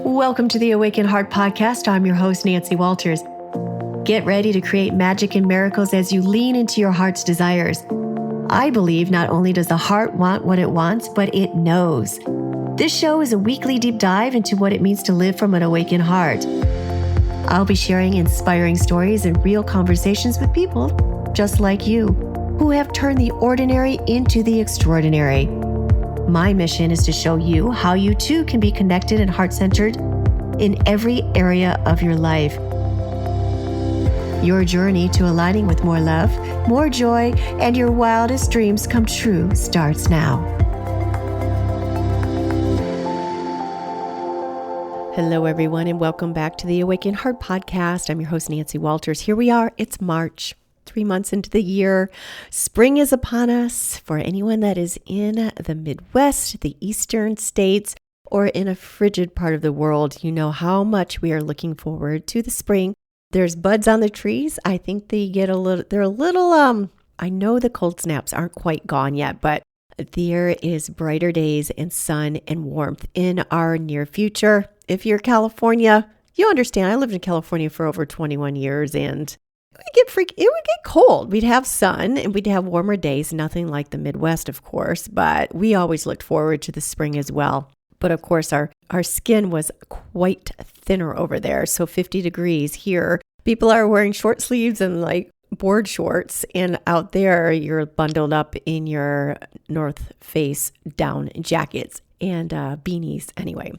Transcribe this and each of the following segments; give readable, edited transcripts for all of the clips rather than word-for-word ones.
Welcome to the Awakened Heart Podcast. I'm your host, Nancy Walters. Get ready to create magic and miracles as you lean into your heart's desires. I believe not only does the heart want what it wants, but it knows. This show is a weekly deep dive into what it means to live from an awakened heart. I'll be sharing inspiring stories and real conversations with people just like you, who have turned the ordinary into the extraordinary. My mission is to show you how you too can be connected and heart-centered in every area of your life. Your journey to aligning with more love, more joy, and your wildest dreams come true starts now. Hello, everyone, and welcome back to the Awakened Heart Podcast. I'm your host, Nancy Walters. Here we are. It's March. 3 months into the year. Spring is upon us. For anyone that is in the Midwest, the Eastern states, or in a frigid part of the world, you know how much we are looking forward to the spring. There's buds on the trees. I think they're a little, I know the cold snaps aren't quite gone yet, but there is brighter days and sun and warmth in our near future. If you're California, you understand. I lived in California for over 21 years and it would get cold. We'd have sun and we'd have warmer days, nothing like the Midwest, of course, but we always looked forward to the spring as well. But of course, our skin was quite thinner over there. So 50 degrees here. People are wearing short sleeves and like board shorts. And out there, you're bundled up in your North Face down jackets and beanies anyway.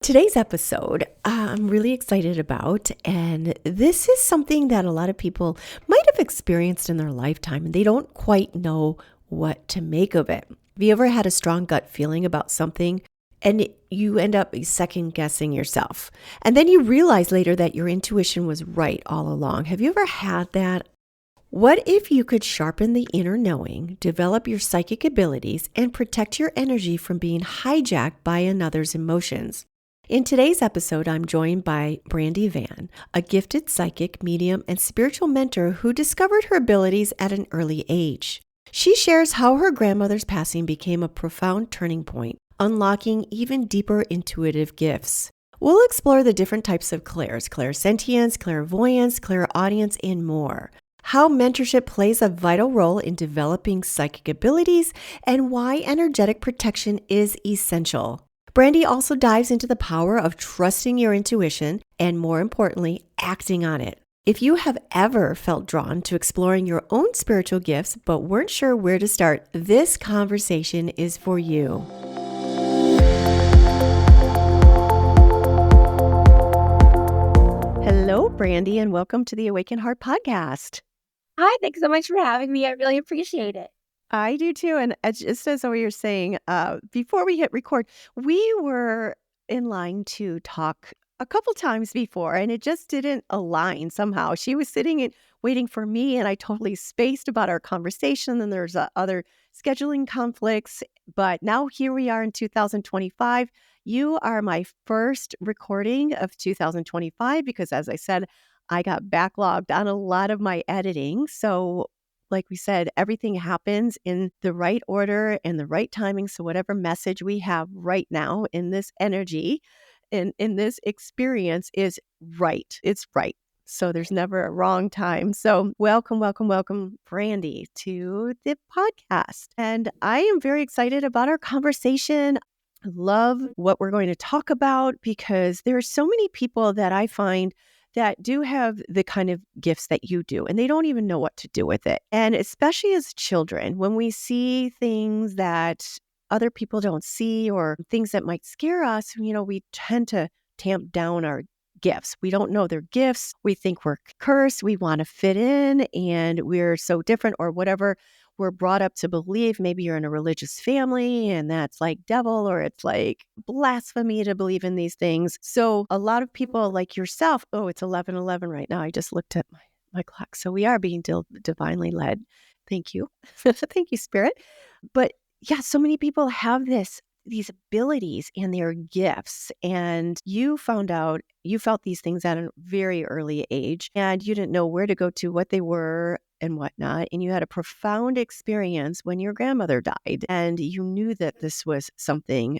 Today's episode, I'm really excited about, and this is something that a lot of people might have experienced in their lifetime, and they don't quite know what to make of it. Have you ever had a strong gut feeling about something, and you end up second guessing yourself, and then you realize later that your intuition was right all along? Have you ever had that? What if you could sharpen the inner knowing, develop your psychic abilities, and protect your energy from being hijacked by another's emotions? In today's episode, I'm joined by Brandi, a gifted psychic, medium, and spiritual mentor who discovered her abilities at an early age. She shares how her grandmother's passing became a profound turning point, unlocking even deeper intuitive gifts. We'll explore the different types of clairs, clairsentience, clairvoyance, clairaudience, and more. How mentorship plays a vital role in developing psychic abilities, and why energetic protection is essential. Brandi also dives into the power of trusting your intuition and, more importantly, acting on it. If you have ever felt drawn to exploring your own spiritual gifts but weren't sure where to start, this conversation is for you. Hello, Brandi, and welcome to the Awakened Heart Podcast. Hi, thanks so much for having me. I really appreciate it. I do too. And just as we were saying, before we hit record, we were in line to talk a couple times before, and it just didn't align somehow. She was sitting and waiting for me, and I totally spaced about our conversation. And there's other scheduling conflicts. But now here we are in 2025. You are my first recording of 2025 because, as I said, I got backlogged on a lot of my editing. So like we said, everything happens in the right order and the right timing. So whatever message we have right now in this energy, in this experience is right. It's right. So there's never a wrong time. So welcome, Brandi, to the podcast. And I am very excited about our conversation. I love what we're going to talk about because there are so many people that I find that do have the kind of gifts that you do, and they don't even know what to do with it. And especially as children, when we see things that other people don't see or things that might scare us, we tend to tamp down our gifts. We don't know their gifts. We think we're cursed. We want to fit in and we're so different or whatever we're brought up to believe. Maybe you're in a religious family and that's like devil or it's like blasphemy to believe in these things. So a lot of people like yourself, it's 11:11 right now. I just looked at my clock. So we are being divinely led. Thank you. Thank you, Spirit. But yeah, so many people have these abilities and their gifts. And you felt these things at a very early age and you didn't know where to go to, what they were and whatnot. And you had a profound experience when your grandmother died and you knew that this was something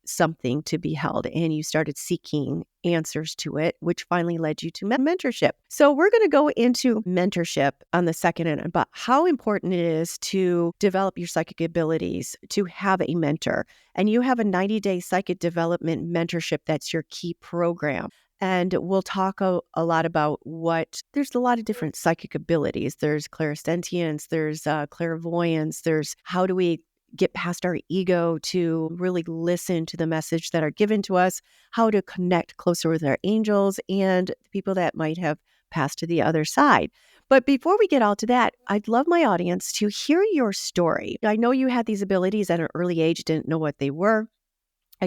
something to be held and you started seeking answers to it, which finally led you to mentorship. So we're going to go into mentorship on the second end about how important it is to develop your psychic abilities, to have a mentor. And you have a 90-day psychic development mentorship that's your key program. And we'll talk a lot about there's a lot of different psychic abilities. There's clairsentience, there's clairvoyance, there's how do we get past our ego to really listen to the message that are given to us, how to connect closer with our angels and the people that might have passed to the other side. But before we get all to that, I'd love my audience to hear your story. I know you had these abilities at an early age, didn't know what they were.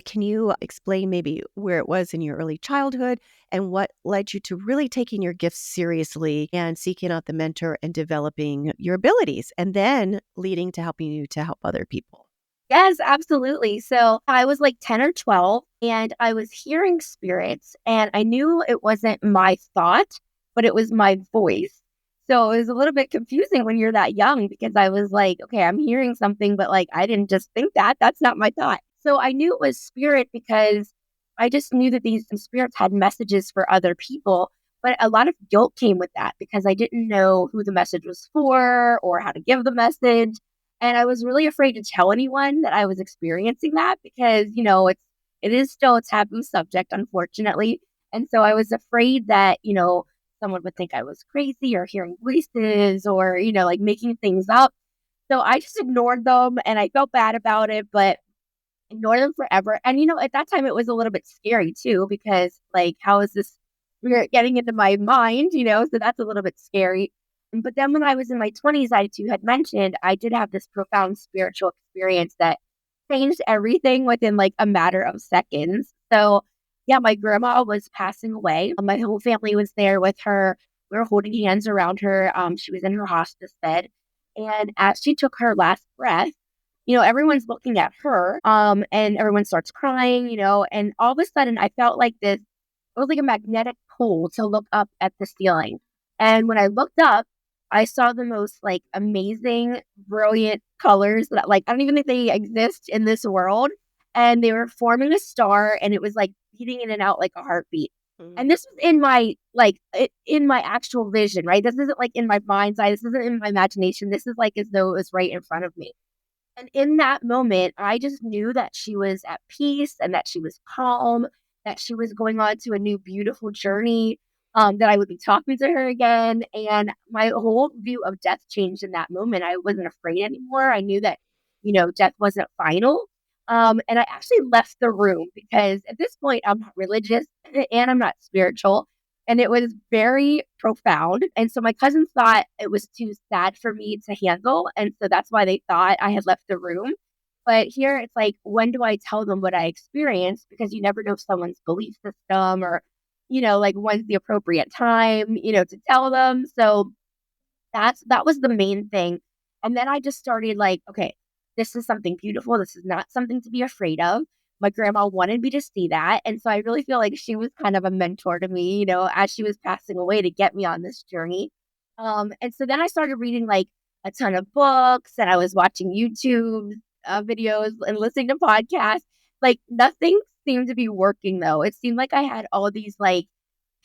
Can you explain maybe where it was in your early childhood and what led you to really taking your gifts seriously and seeking out the mentor and developing your abilities and then leading to helping you to help other people? Yes, absolutely. So I was like 10 or 12 and I was hearing spirits and I knew it wasn't my thought, but it was my voice. So it was a little bit confusing when you're that young because I was like, okay, I'm hearing something, but like I didn't just think that. That's not my thought. So I knew it was spirit because I just knew that these spirits had messages for other people. But a lot of guilt came with that because I didn't know who the message was for or how to give the message. And I was really afraid to tell anyone that I was experiencing that because, it is still a taboo subject, unfortunately. And so I was afraid that, someone would think I was crazy or hearing voices or, like making things up. So I just ignored them and I felt bad about it, but ignored them forever. And, at that time it was a little bit scary too, because like, how is this we're getting into my mind, so that's a little bit scary. But then when I was in my 20s, I too had mentioned I did have this profound spiritual experience that changed everything within like a matter of seconds. So, yeah, my grandma was passing away. My whole family was there with her. We were holding hands around her. She was in her hospice bed. And as she took her last breath, everyone's looking at her and everyone starts crying, and all of a sudden I felt like this it was like a magnetic pull to look up at the ceiling. And when I looked up, I saw the most like amazing, brilliant colors that like I don't even think they exist in this world. And they were forming a star and it was like beating in and out like a heartbeat. And this was in my in my actual vision, right? This isn't like in my mind's eye. This isn't in my imagination. This is like as though it was right in front of me. And in that moment, I just knew that she was at peace and that she was calm, that she was going on to a new beautiful journey, that I would be talking to her again. And my whole view of death changed in that moment. I wasn't afraid anymore. I knew that, death wasn't final. And I actually left the room because at this point, I'm not religious and I'm not spiritual. And it was very profound. And so my cousins thought it was too sad for me to handle. And so that's why they thought I had left the room. But here it's like, when do I tell them what I experienced? Because you never know someone's belief system or, like when's the appropriate time, to tell them. So that was the main thing. And then I just started like, okay, this is something beautiful. This is not something to be afraid of. My grandma wanted me to see that. And so I really feel like she was kind of a mentor to me, as she was passing away to get me on this journey. And so then I started reading like a ton of books and I was watching YouTube videos and listening to podcasts. Like nothing seemed to be working though. It seemed like I had all these like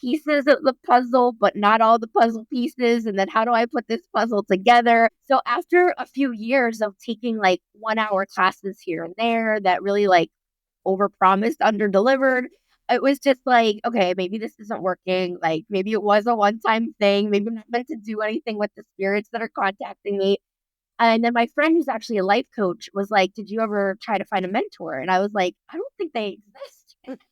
pieces of the puzzle, but not all the puzzle pieces. And then how do I put this puzzle together? So after a few years of taking like 1 hour classes here and there that really like overpromised, underdelivered, it was just like, okay, maybe this isn't working. Like maybe it was a one-time thing. Maybe I'm not meant to do anything with the spirits that are contacting me. And then my friend who's actually a life coach was like, did you ever try to find a mentor? And I was like, I don't think they exist.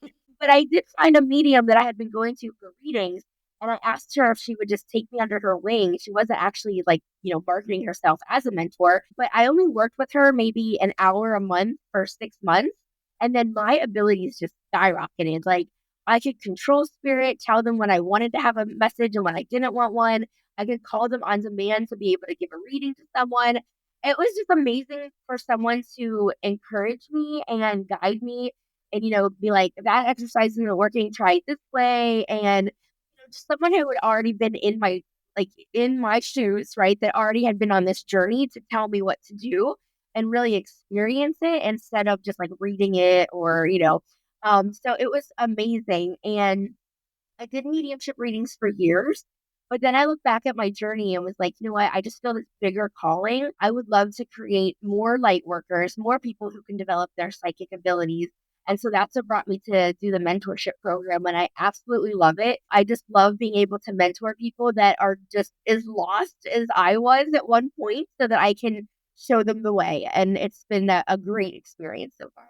But I did find a medium that I had been going to for readings. And I asked her if she would just take me under her wing. She wasn't actually like, marketing herself as a mentor, but I only worked with her maybe an hour a month for 6 months. And then my abilities just skyrocketed. Like I could control spirit, tell them when I wanted to have a message and when I didn't want one. I could call them on demand to be able to give a reading to someone. It was just amazing for someone to encourage me and guide me and, be like, that exercise isn't working, try it this way. And just someone who had already been in my shoes, right, that already had been on this journey to tell me what to do. and really experience it instead of just like reading it or, so it was amazing. And I did mediumship readings for years, but then I look back at my journey and was like, you know what? I just feel this bigger calling. I would love to create more light workers, more people who can develop their psychic abilities. And so that's what brought me to do the mentorship program. And I absolutely love it. I just love being able to mentor people that are just as lost as I was at one point so that I can show them the way. And it's been a great experience so far.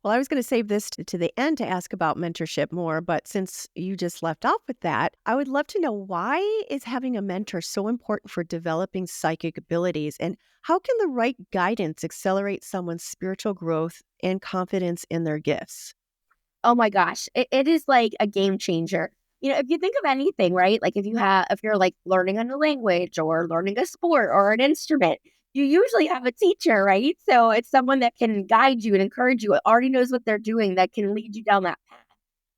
Well, I was going to save this to the end to ask about mentorship more, but since you just left off with that, I would love to know, why is having a mentor so important for developing psychic abilities, and how can the right guidance accelerate someone's spiritual growth and confidence in their gifts? Oh my gosh, it is like a game changer. If you think of anything, right? Like if you're like learning a new language or learning a sport or an instrument, you usually have a teacher, right? So it's someone that can guide you and encourage you, already knows what they're doing, that can lead you down that path.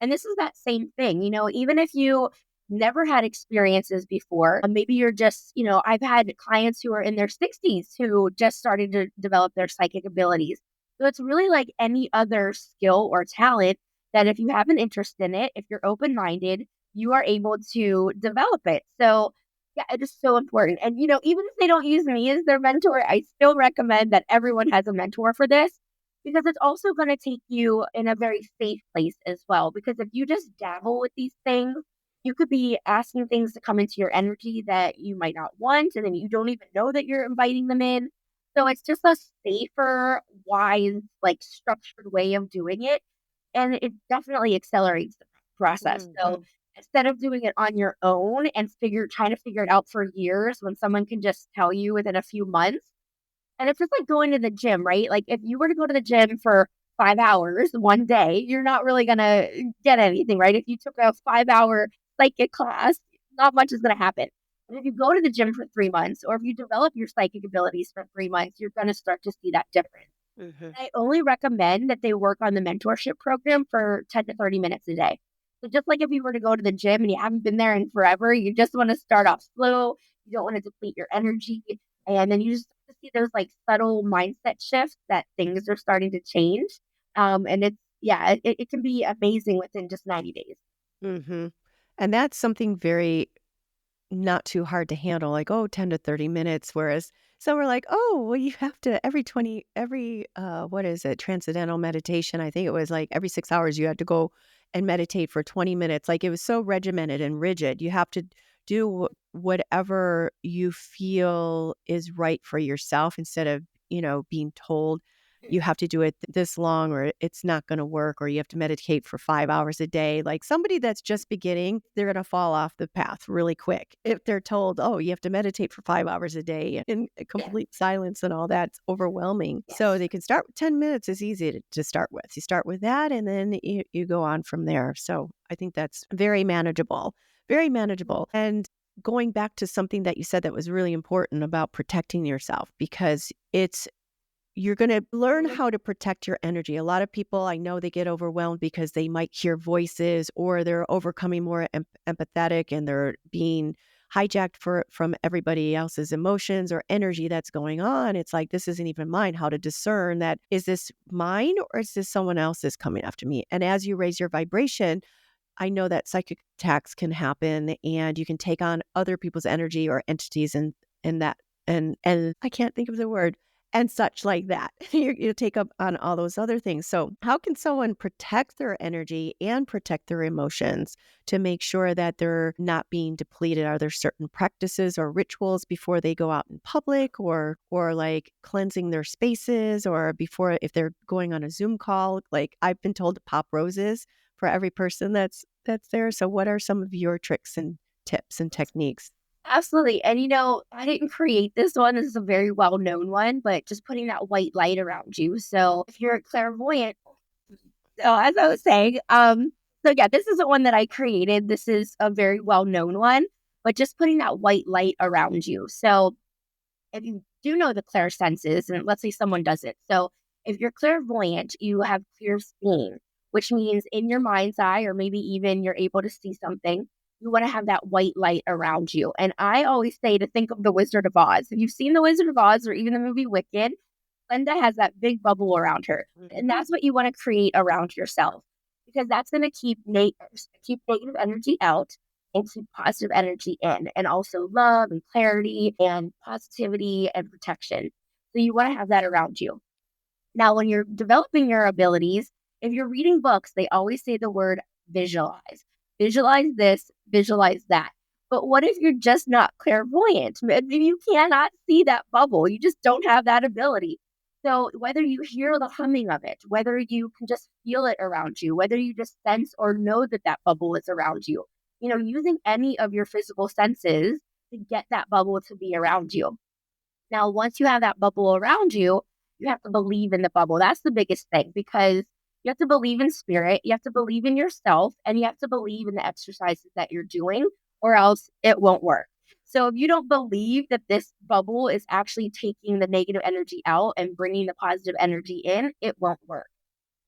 And this is that same thing, even if you never had experiences before, maybe you're just, I've had clients who are in their 60s who just started to develop their psychic abilities. So it's really like any other skill or talent that if you have an interest in it, if you're open minded, you are able to develop it. So, yeah, it is so important. And, even if they don't use me as their mentor, I still recommend that everyone has a mentor for this because it's also going to take you in a very safe place as well. Because if you just dabble with these things, you could be asking things to come into your energy that you might not want, and then you don't even know that you're inviting them in. So it's just a safer, wise, like structured way of doing it. And it definitely accelerates the process. So Mhm. instead of doing it on your own and trying to figure it out for years when someone can just tell you within a few months, and it's just like going to the gym, right? Like if you were to go to the gym for 5 hours one day, you're not really gonna get anything, right? If you took a 5 hour psychic class, not much is gonna happen. But if you go to the gym for 3 months, or if you develop your psychic abilities for 3 months, you're gonna start to see that difference. Mhm. I only recommend that they work on the mentorship program for 10 to 30 minutes a day. So just like if you were to go to the gym and you haven't been there in forever, you just want to start off slow. You don't want to deplete your energy. And then you just see those like subtle mindset shifts that things are starting to change. And it can be amazing within just 90 days. Mhm. And that's something very not too hard to handle, like, oh, 10 to 30 minutes. Whereas some are like, oh, well, you have to what is it, transcendental meditation. I think it was like every 6 hours you had to go and meditate for 20 minutes. Like it was so regimented and rigid. You have to do whatever you feel is right for yourself instead of, being told you have to do it this long or it's not going to work, or you have to meditate for 5 hours a day. Like somebody that's just beginning, they're going to fall off the path really quick. If they're told, oh, you have to meditate for 5 hours a day in Yeah. complete silence and all that, it's overwhelming. So Yes. they can start with 10 minutes is easy to start with. You start with that and then you go on from there. So I think that's very manageable, very manageable. And going back to something that you said that was really important about protecting yourself, because you're going to learn how to protect your energy. A lot of people, I know, they get overwhelmed because they might hear voices or they're overcoming more empathetic and they're being hijacked from everybody else's emotions or energy that's going on. It's like, this isn't even mine. How to discern that, is this mine or is this someone else's coming after me? And as you raise your vibration, I know that psychic attacks can happen and you can take on other people's energy or entities and that and I can't think of the word and such like that. You take up on all those other things. So how can someone protect their energy and protect their emotions to make sure that they're not being depleted? Are there certain practices or rituals before they go out in public, or like cleansing their spaces, or before if they're going on a Zoom call? Like I've been told to pop roses for every person that's there. So what are some of your tricks and tips and techniques? Absolutely. And I didn't create this one. This is a very well known one, but just putting that white light around you. So if you're a clairvoyant, so as I was saying, so yeah, this isn't one that I created. This is a very well known one, but just putting that white light around you. So if you do know the clair senses, and let's say someone doesn't. So if you're clairvoyant, you have clear seeing, which means in your mind's eye, or maybe even you're able to see something, you want to have that white light around you. And I always say to think of the Wizard of Oz. If you've seen the Wizard of Oz or even the movie Wicked, Glenda has that big bubble around her. And that's what you want to create around yourself because that's going to keep negative energy out and keep positive energy in, and also love and clarity and positivity and protection. So you want to have that around you. Now, when you're developing your abilities, if you're reading books, they always say the word visualize. Visualize this, visualize that. But what if you're just not clairvoyant? Maybe you cannot see that bubble. You just don't have that ability. So whether you hear the humming of it, whether you can just feel it around you, whether you just sense or know that that bubble is around you, using any of your physical senses to get that bubble to be around you. Now, once you have that bubble around you, you have to believe in the bubble. That's the biggest thing because you have to believe in spirit, you have to believe in yourself, and you have to believe in the exercises that you're doing, or else it won't work. So, if you don't believe that this bubble is actually taking the negative energy out and bringing the positive energy in, it won't work.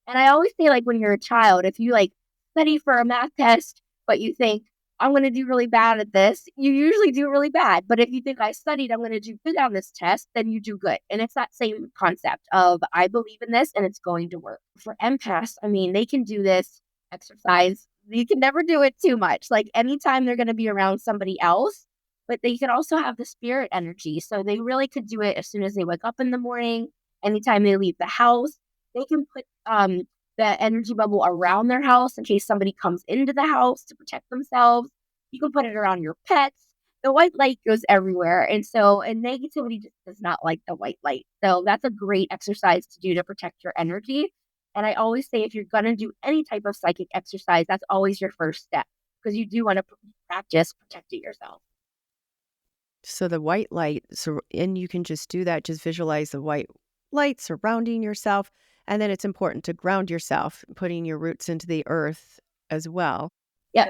And I always say, like, when you're a child, if you like study for a math test, but you think, I'm going to do really bad at this, you usually do really bad. But if you think I studied, I'm going to do good on this test, then you do good. And it's that same concept of I believe in this and it's going to work. For empaths, I mean, they can do this exercise. You can never do it too much. Like anytime they're going to be around somebody else, but they can also have the spirit energy. So they really could do it as soon as they wake up in the morning, anytime they leave the house. They can put the energy bubble around their house in case somebody comes into the house to protect themselves. You can put it around your pets. The white light goes everywhere. And negativity just does not like the white light. So that's a great exercise to do to protect your energy. And I always say if you're going to do any type of psychic exercise, that's always your first step because you do want to practice protecting yourself. So the white light, and you can just do that, just visualize the white light surrounding yourself. And then it's important to ground yourself, putting your roots into the earth as well. Yeah.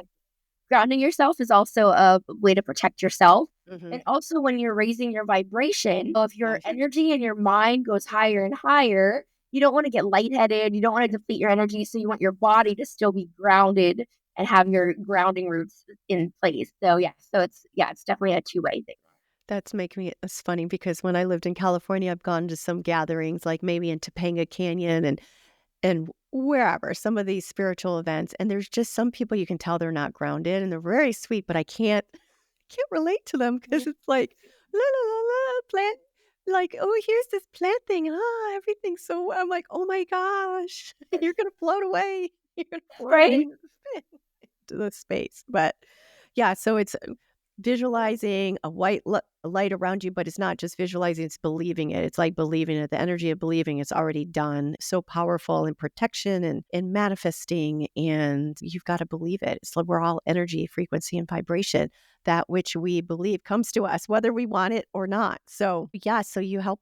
Grounding yourself is also a way to protect yourself. Mm-hmm. And also when you're raising your vibration, so if your energy and your mind goes higher and higher, you don't want to get lightheaded. You don't want to deplete your energy. So you want your body to still be grounded and have your grounding roots in place. So it's definitely a two-way thing. That's making me, it's funny because when I lived in California, I've gone to some gatherings, like maybe in Topanga Canyon and wherever, some of these spiritual events. And there's just some people you can tell they're not grounded and they're very sweet, but I can't relate to them because it's like, la, la, la, la, plant, like, oh, here's this plant thing. And everything's so, I'm like, oh my gosh, you're going to float away. You're going to float Right? away into the space. But yeah, so it's visualizing a white light around you, but it's not just visualizing, it's believing it. It's like believing it. The energy of believing it's already done. So powerful in protection and in manifesting. And you've got to believe it. It's like we're all energy, frequency, and vibration. That which we believe comes to us, whether we want it or not. So yeah, so you help.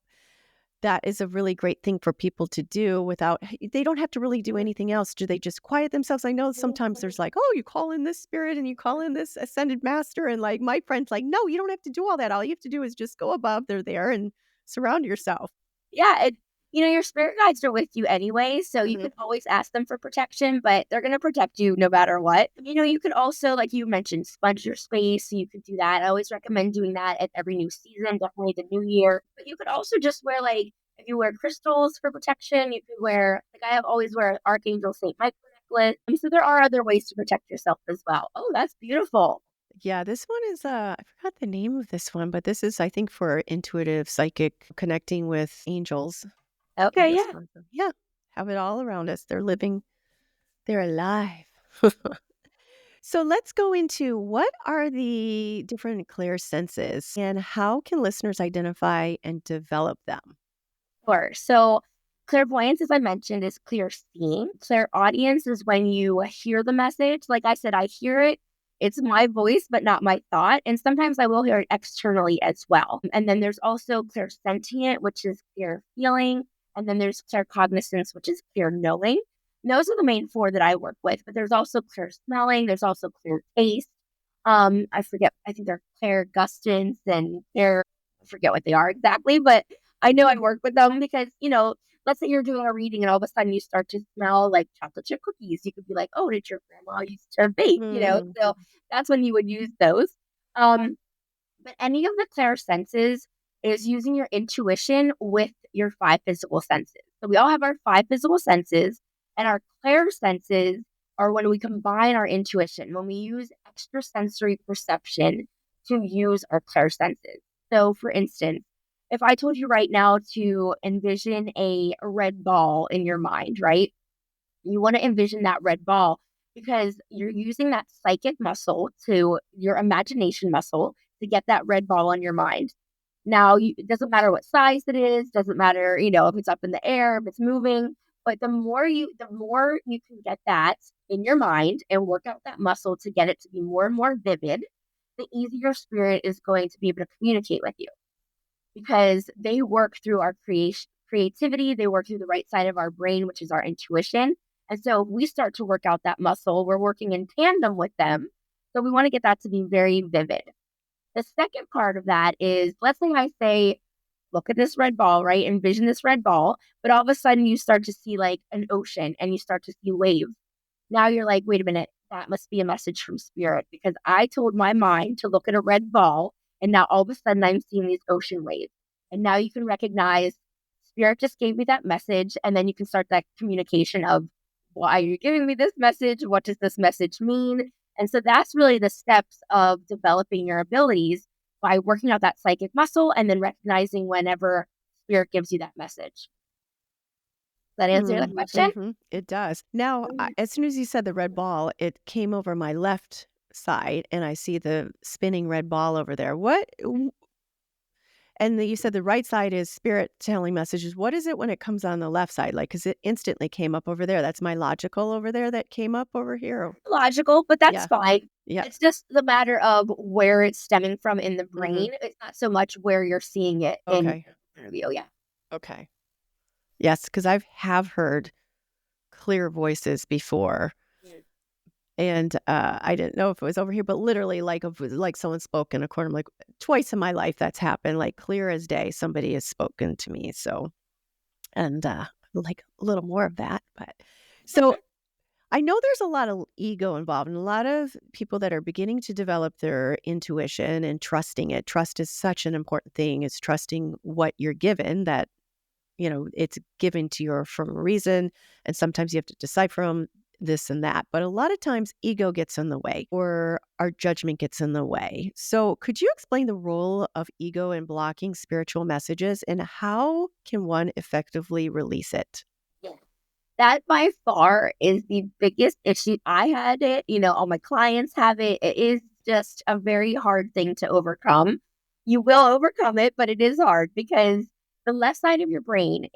That is a really great thing for people to do without, they don't have to really do anything else. Do they just quiet themselves? I know sometimes there's like, oh, you call in this spirit and you call in this ascended master. And like my friend's like, no, you don't have to do all that. All you have to do is just go above. They're there and surround yourself. Yeah. Your spirit guides are with you anyway. So you can always ask them for protection, but they're going to protect you no matter what. You could also, like you mentioned, sponge your space. So you could do that. I always recommend doing that at every new season, definitely the new year. But you could also just wear if you wear crystals for protection, you could wear, always wear Archangel St. Michael necklace. So there are other ways to protect yourself as well. Oh, that's beautiful. Yeah, this one is, I forgot the name of this one, but this is, I think, for intuitive psychic connecting with angels. Okay, yeah. Yeah, have it all around us. They're living, they're alive. So let's go into what are the different clair senses and how can listeners identify and develop them? Sure. So clairvoyance, as I mentioned, is clear seeing. Clairaudience is when you hear the message. Like I said, I hear it. It's my voice, but not my thought. And sometimes I will hear it externally as well. And then there's also clairsentient, which is clear feeling. And then there's claircognizance, which is clear knowing. And those are the main four that I work with. But there's also clear smelling. There's also clear taste. I forget. I think they're clairgustance and I forget what they are exactly, but I know I work with them because, let's say you're doing a reading and all of a sudden you start to smell like chocolate chip cookies. You could be like, oh, did your grandma used to bake? So that's when you would use those. But any of the clair senses is using your intuition with your five physical senses. So we all have our five physical senses, and our clair senses are when we combine our intuition, when we use extrasensory perception to use our clair senses. So, for instance, if I told you right now to envision a red ball in your mind, right? You want to envision that red ball because you're using that psychic muscle to your imagination muscle to get that red ball on your mind. Now, it doesn't matter what size it is, doesn't matter, if it's up in the air, if it's moving, but the more you can get that in your mind and work out that muscle to get it to be more and more vivid, the easier spirit is going to be able to communicate with you because they work through our creativity. They work through the right side of our brain, which is our intuition. And so if we start to work out that muscle, we're working in tandem with them. So we want to get that to be very vivid. The second part of that is, let's say I say, look at this red ball, right? Envision this red ball. But all of a sudden you start to see like an ocean and you start to see waves. Now you're like, wait a minute, that must be a message from spirit because I told my mind to look at a red ball. And now all of a sudden I'm seeing these ocean waves. And now you can recognize spirit just gave me that message. And then you can start that communication of, why are you giving me this message? What does this message mean? And so that's really the steps of developing your abilities by working out that psychic muscle and then recognizing whenever spirit gives you that message. Does that answer the question? Mm-hmm. It does. Now, as soon as you said the red ball, it came over my left side, and I see the spinning red ball over there. You said the right side is spirit telling messages. What is it when it comes on the left side? Like, because it instantly came up over there. That's my logical over there that came up over here. Logical, but that's Yeah. fine. Yeah. It's just the matter of where it's stemming from in the brain. Mm-hmm. It's not so much where you're seeing it in Okay. front of you. Yeah. Okay. Yes, because I have heard clear voices before. And I didn't know if it was over here, but literally, like, if it was like someone spoke in a corner, I'm like, twice in my life that's happened, like clear as day, somebody has spoken to me. So, and like a little more of that. But so I know there's a lot of ego involved and a lot of people that are beginning to develop their intuition and trusting it. Trust is such an important thing. It's trusting what you're given, that, it's given to you for a reason. And sometimes you have to decipher them, this and that. But a lot of times ego gets in the way or our judgment gets in the way. So could you explain the role of ego in blocking spiritual messages and how can one effectively release it? Yeah. That by far is the biggest issue. I had it, all my clients have it. It is just a very hard thing to overcome. You will overcome it, but it is hard because the left side of your brain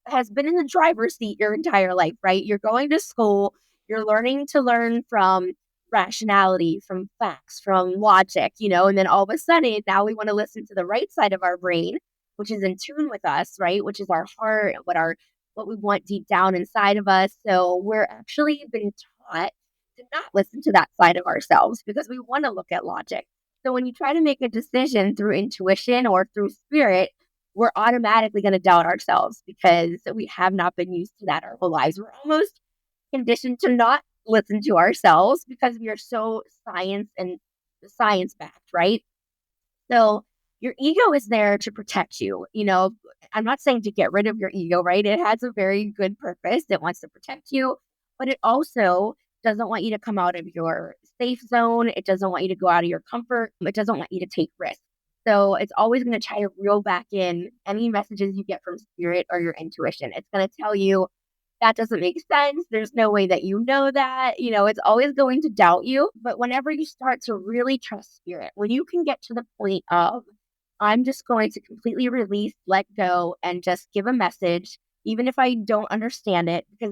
has been in the driver's seat your entire life, right? You're going to school, you're learning to learn from rationality, from facts, from logic, and then all of a sudden now we want to listen to the right side of our brain, which is in tune with us, right? Which is our heart, what we want deep down inside of us. So we're actually been taught to not listen to that side of ourselves because we want to look at logic. So when you try to make a decision through intuition or through spirit, we're automatically going to doubt ourselves because we have not been used to that our whole lives. We're almost conditioned to not listen to ourselves because we are so science backed, right? So your ego is there to protect you. I'm not saying to get rid of your ego, right? It has a very good purpose. It wants to protect you, but it also doesn't want you to come out of your safe zone. It doesn't want you to go out of your comfort. It doesn't want you to take risks. So it's always going to try to reel back in any messages you get from spirit or your intuition. It's going to tell you that doesn't make sense. There's no way that you know that. It's always going to doubt you. But whenever you start to really trust spirit, when you can get to the point of, I'm just going to completely release, let go, and just give a message, even if I don't understand it, because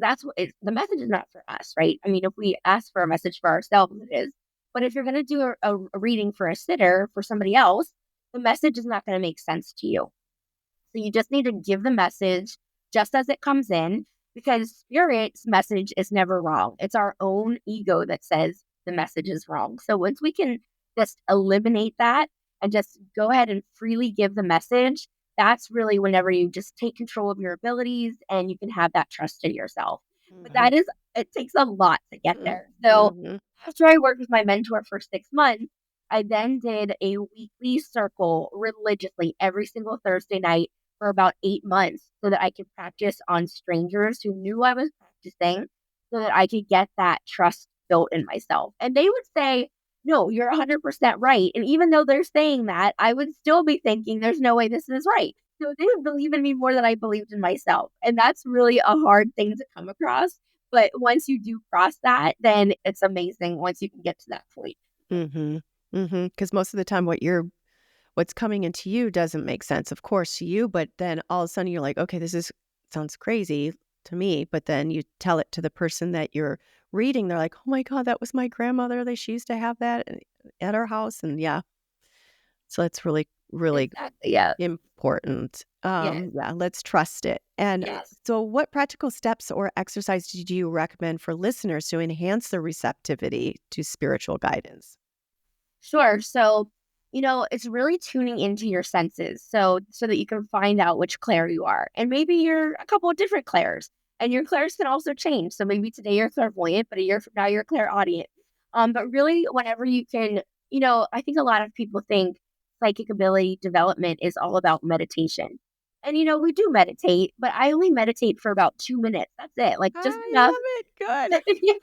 the message is not for us, right? I mean, if we ask for a message for ourselves, it is. But if you're going to do a reading for a sitter for somebody else, the message is not going to make sense to you. So you just need to give the message just as it comes in because spirit's message is never wrong. It's our own ego that says the message is wrong. So once we can just eliminate that and just go ahead and freely give the message, that's really whenever you just take control of your abilities and you can have that trust in yourself. But Mm-hmm. it takes a lot to get there. So Mm-hmm. after I worked with my mentor for 6 months, I then did a weekly circle religiously every single Thursday night for about 8 months so that I could practice on strangers who knew I was practicing so that I could get that trust built in myself. And they would say, no, you're 100% right. And even though they're saying that, I would still be thinking, there's no way this is right. So they would believe in me more than I believed in myself. And that's really a hard thing to come across. But once you do cross that, then it's amazing once you can get to that point. Mm-hmm. Mm-hmm. Because most of the time what's coming into you doesn't make sense, of course, to you, but then all of a sudden you're like, okay, sounds crazy to me. But then you tell it to the person that you're reading. They're like, oh my God, that was my grandmother. She used to have that at our house. And yeah, so it's really, really Exactly. Yeah. important. Yes. Yeah, let's trust it. And Yes. so what practical steps or exercises do you recommend for listeners to enhance their receptivity to spiritual guidance? Sure. So, it's really tuning into your senses so that you can find out which clair you are. And maybe you're a couple of different clairs. And your clairs can also change. So maybe today you're clairvoyant, but a year from now you're clairaudient. But really, whenever you can, I think a lot of people think psychic ability development is all about meditation. And we do meditate, but I only meditate for about 2 minutes. That's it. Like just I enough. love it. Good.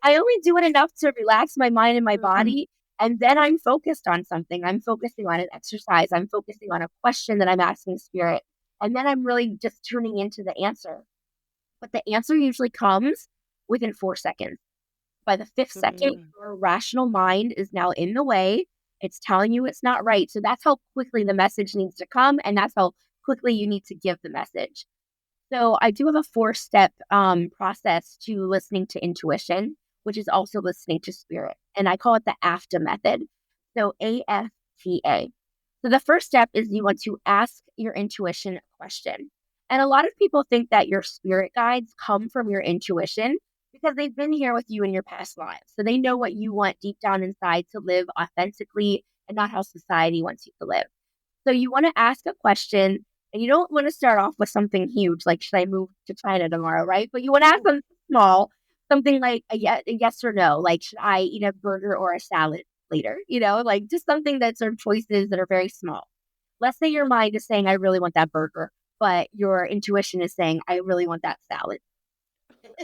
I only do it enough to relax my mind and my Mhm. body. And then I'm focused on something. I'm focusing on an exercise. I'm focusing on a question that I'm asking spirit. And then I'm really just tuning into the answer. But the answer usually comes within 4 seconds. By the fifth second, Mhm. your rational mind is now in the way. It's telling you it's not right. So that's how quickly the message needs to come. And that's how quickly you need to give the message. So I do have a four-step process to listening to intuition, which is also listening to spirit. And I call it the AFTA method. So AFTA. So the first step is you want to ask your intuition a question. And a lot of people think that your spirit guides come from your intuition because they've been here with you in your past lives. So they know what you want deep down inside to live authentically and not how society wants you to live. So you want to ask a question and you don't want to start off with something huge, like, should I move to China tomorrow, right? But you want to ask something small, something like a yes or no, like, should I eat a burger or a salad later? Like just something that's sort of choices that are very small. Let's say your mind is saying, I really want that burger, but your intuition is saying, I really want that salad.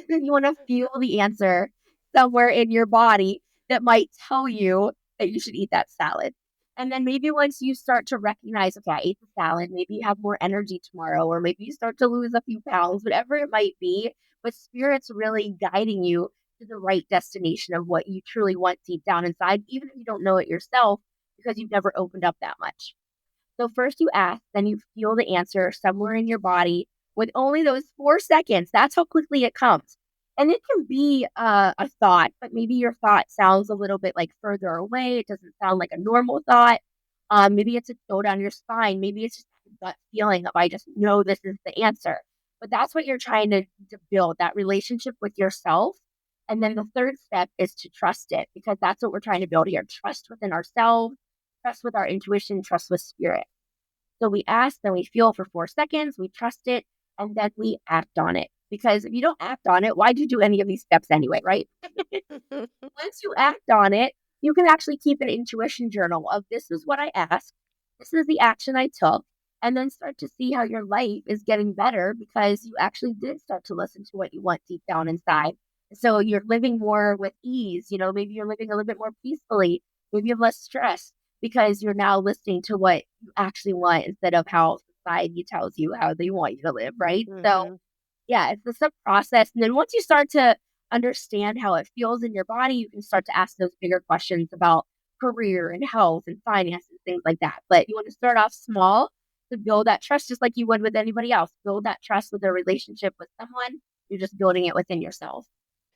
You want to feel the answer somewhere in your body that might tell you that you should eat that salad. And then maybe once you start to recognize, okay, I ate the salad, maybe you have more energy tomorrow, or maybe you start to lose a few pounds, whatever it might be. But spirit's really guiding you to the right destination of what you truly want deep down inside, even if you don't know it yourself, because you've never opened up that much. So first you ask, then you feel the answer somewhere in your body with only those 4 seconds. That's how quickly it comes. And it can be a thought, but maybe your thought sounds a little bit like further away. It doesn't sound like a normal thought. Maybe it's a chill down your spine. Maybe it's just a gut feeling of, I just know this is the answer. But that's what you're trying to build, that relationship with yourself. And then the third step is to trust it, because that's what we're trying to build here: trust within ourselves, trust with our intuition, trust with spirit. So we ask, then we feel for 4 seconds, we trust it, and then we act on it. Because if you don't act on it, why'd you do any of these steps anyway, right? Once you act on it, you can actually keep an intuition journal of, this is what I asked, this is the action I took, and then start to see how your life is getting better because you actually did start to listen to what you want deep down inside. So you're living more with ease. Maybe you're living a little bit more peacefully. Maybe you have less stress because you're now listening to what you actually want instead of how society tells you how they want you to live, right? So Mhm. yeah, it's just a process. And then once you start to understand how it feels in your body, you can start to ask those bigger questions about career and health and finance and things like that. But you want to start off small to build that trust, just like you would with anybody else. Build that trust with a relationship with someone. You're just building it within yourself.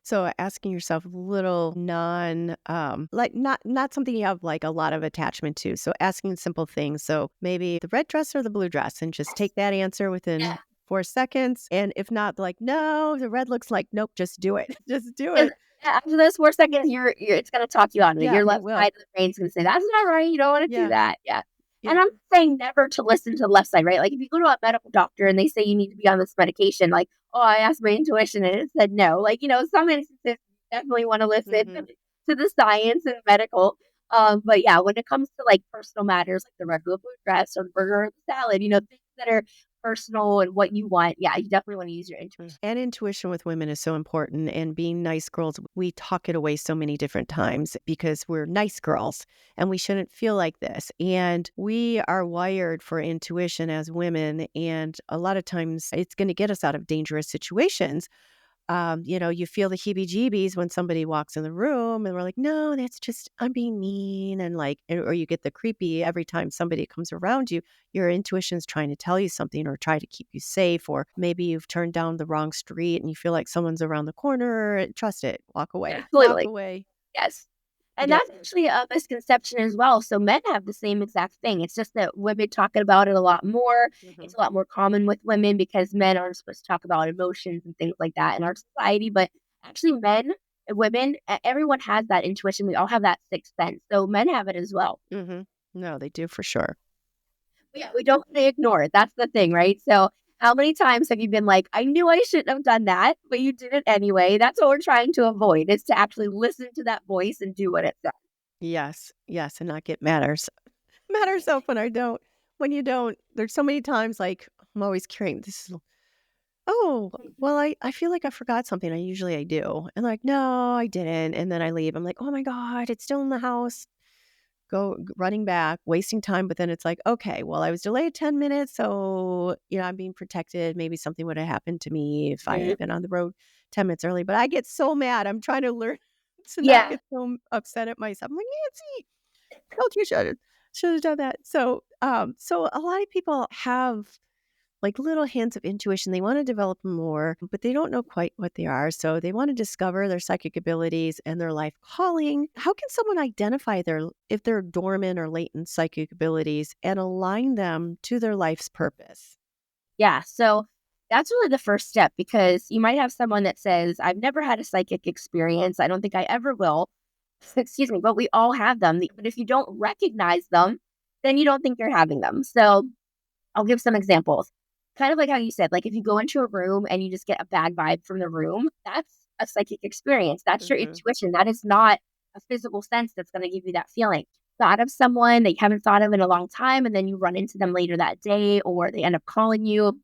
So asking yourself little like not something you have like a lot of attachment to. So asking simple things. So maybe the red dress or the blue dress, and just take that answer within Yeah. 4 seconds. And if not, like, no, the red looks like, nope, just do it. Just do And it. after those 4 seconds, you're it's gonna talk you out of it. Yeah, Your it left will. side of the brain's gonna say, "That's not right. You don't wanna do Yeah. that." Yeah. And Yeah. I'm saying never to listen to the left side, right? Like, if you go to a medical doctor and they say you need to be on this medication, like, "Oh, I asked my intuition and it said no." Like, some instances you definitely wanna listen Hmm. to the science and medical. But yeah, when it comes to, like, personal matters, like the regular blue dress or the burger or the salad, things that are personal and what you want, yeah, you definitely want to use your intuition. And intuition with women is so important. And being nice girls, we talk it away so many different times because we're nice girls and we shouldn't feel like this. And we are wired for intuition as women. And a lot of times it's going to get us out of dangerous situations. You feel the heebie-jeebies when somebody walks in the room and we're like, no, that's just, I'm being mean. And or you get the creepy every time somebody comes around you, your intuition's trying to tell you something or try to keep you safe. Or maybe you've turned down the wrong street and you feel like someone's around the corner. Trust it. Walk away. Walk Absolutely. away. Yes. And Yep. that's actually a misconception as well. So men have the same exact thing. It's just that women talking about it a lot more. Mhm. It's a lot more common with women because men aren't supposed to talk about emotions and things like that in our society. But actually, men and women, everyone has that intuition. We all have that sixth sense. So men have it as well. Mhm. No, they do for sure. But yeah, we don't want to ignore it. That's the thing, right? So how many times have you been like, I knew I shouldn't have done that, but you did it anyway? That's what we're trying to avoid is to actually listen to that voice and do what it says. Yes. Yes. And not get mad mad at yourself when I don't. When you don't, there's so many times like I'm always carrying this. Oh, well, I feel like I forgot something. I do. And like, no, I didn't. And then I leave. I'm like, oh my God, it's still in the house. Running back, wasting time. But then it's like, okay, well, I was delayed 10 minutes. So, I'm being protected. Maybe something would have happened to me if I Mhm. had been on the road 10 minutes early. But I get so mad. I'm trying to learn to not Yeah. get so upset at myself. I'm like, Nancy, told you should have done that. So a lot of people have like little hints of intuition. They want to develop more, but they don't know quite what they are. So they want to discover their psychic abilities and their life calling. How can someone identify if they're dormant or latent psychic abilities and align them to their life's purpose? Yeah. So that's really the first step because you might have someone that says, I've never had a psychic experience. I don't think I ever will. Excuse me, but we all have them. But if you don't recognize them, then you don't think you're having them. So I'll give some examples. Kind of like how you said, like if you go into a room and you just get a bad vibe from the room, that's a psychic experience. That's your Hmm. intuition. That is not a physical sense that's going to give you that feeling. Thought of someone that you haven't thought of in a long time, and then you run into them later that day, or they end up calling you.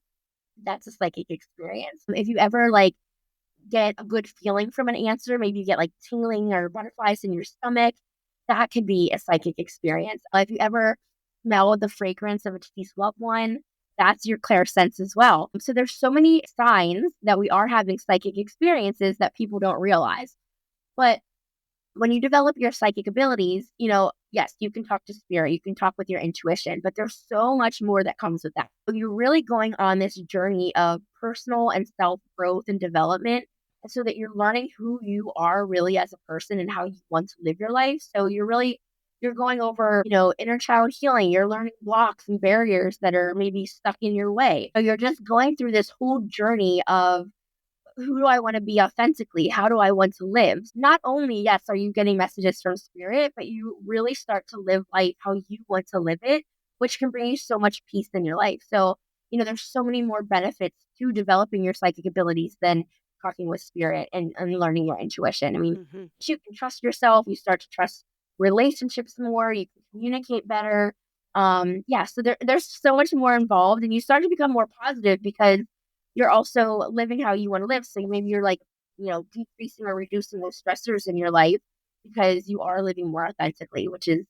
That's a psychic experience. If you ever like get a good feeling from an answer, maybe you get like tingling or butterflies in your stomach, that could be a psychic experience. If you ever smell the fragrance of a deceased loved one, that's your clair sense as well. So there's so many signs that we are having psychic experiences that people don't realize. But when you develop your psychic abilities, yes, you can talk to spirit, you can talk with your intuition, but there's so much more that comes with that. So you're really going on this journey of personal and self growth and development so that you're learning who you are really as a person and how you want to live your life. So you're going over, inner child healing. You're learning blocks and barriers that are maybe stuck in your way. So you're just going through this whole journey of who do I want to be authentically? How do I want to live? Not only, yes, are you getting messages from spirit, but you really start to live life how you want to live it, which can bring you so much peace in your life. So, there's so many more benefits to developing your psychic abilities than talking with spirit and learning your intuition. I mean, Hmm. you can trust yourself, you start to trust relationships more, you can communicate better. Yeah, so there's so much more involved and you start to become more positive because you're also living how you want to live. So maybe you're like, decreasing or reducing those stressors in your life because you are living more authentically, which is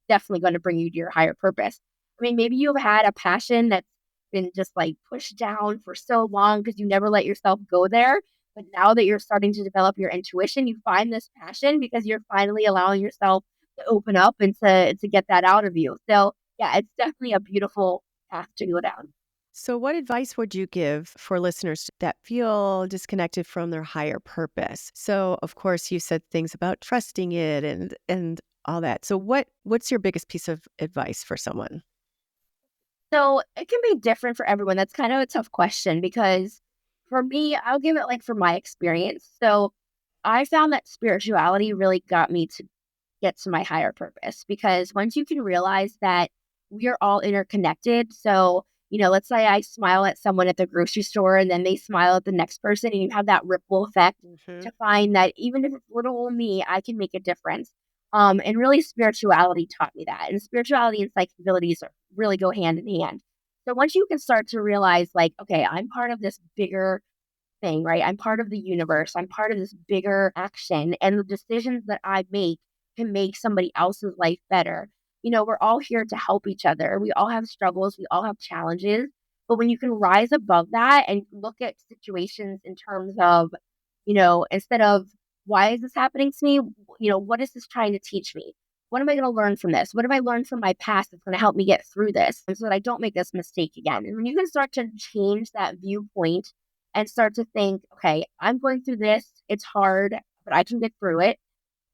definitely going to bring you to your higher purpose. I mean, maybe you've had a passion that's been just like pushed down for so long because you never let yourself go there. But now that you're starting to develop your intuition, you find this passion because you're finally allowing yourself to open up and to get that out of you. So yeah, it's definitely a beautiful path to go down. So, what advice would you give for listeners that feel disconnected from their higher purpose? So, of course, you said things about trusting it and all that. So, what's your biggest piece of advice for someone? So it can be different for everyone. That's kind of a tough question because for me, I'll give it like from my experience. So I found that spirituality really got me to get to my higher purpose because once you can realize that we are all interconnected. So, let's say I smile at someone at the grocery store and then they smile at the next person, and you have that ripple effect Hmm. to find that even if it's little old me, I can make a difference. And really, spirituality taught me that. And spirituality and psychic abilities really go hand in hand. So once you can start to realize, like, okay, I'm part of this bigger thing, right? I'm part of the universe. I'm part of this bigger action, and the decisions that I make can make somebody else's life better. We're all here to help each other. We all have struggles, we all have challenges. But when you can rise above that and look at situations in terms of, instead of why is this happening to me? What is this trying to teach me? What am I going to learn from this? What have I learned from my past that's going to help me get through this so that I don't make this mistake again? And when you can start to change that viewpoint and start to think, okay, I'm going through this. It's hard, but I can get through it.